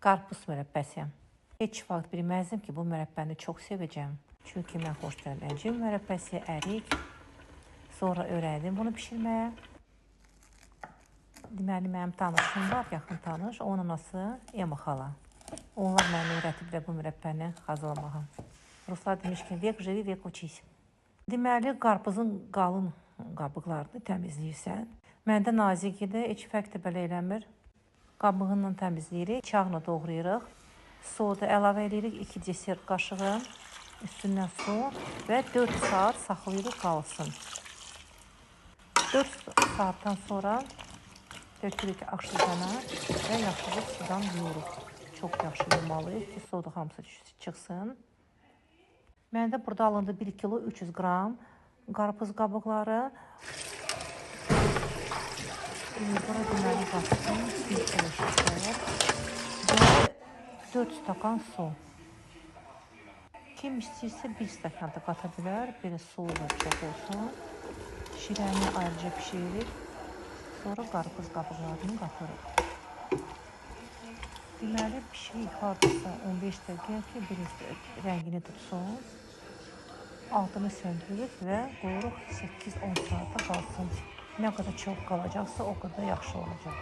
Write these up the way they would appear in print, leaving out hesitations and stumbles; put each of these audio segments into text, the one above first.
Qarpız mürəbbəsi. Heç vaxt bilməzdim ki, bu mürəbbəni çox sevəcəm. Çünki mən xoşlayıram əncir mürəbbəsi, ərik. Sonra öyrəndim bunu bişirməyə. Deməli, mənim tanışım var, yaxın tanış. Onun anası Ema xala. Onlar mənə öyrətiblər bu mürəbbəni hazırlamağa. Ruslar demiş ki, vek jivi, vek uçis. Deməli, qarpızın qalın qabıqlarını təmizləyirsən. Məndə nazik idi, heç fərq də belə eləmir. Qabığını təmizləyirik, bıçaqla doğrayırıq. Soda əlavə edirik, 2 desert qaşığı, üstündən su və 4 saat saxlayırıq qalsın. 4 saatdan sonra dökürük aşırıcana və yaxşı sudan yuyuruq. Çox yaxşı yumalıyıq ki, soda hamısı çıxsın. Məndə burada alındı 1 kilo 300 qram qarpız qabıqları. Bura deməli qatsın, və 4 stakan su. Kim istəyirsə 1 stakan da qata bilər, belə suyu da çox olsun. Şirəni ayrıca pişiririk, sonra qarpız qabıqlarını qatırıq. Deməli, pişirik hardasa 15 dəqiqə ki, bir rəngini tutsun. Altını söndürürük və qoyuruq 8-10 saata qalsın. Nə qədər çox qalacaqsa, o qədər yaxşı olacaq.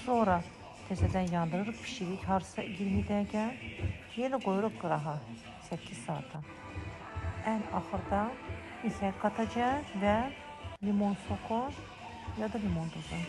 Sonra təzədən yandırırıq, pişiririk harasa 20 dəqiqə. Yenə qoyuruq qırağa 8 saata. Ən axırda isə qatacaq və limon soku ya da limon duzu.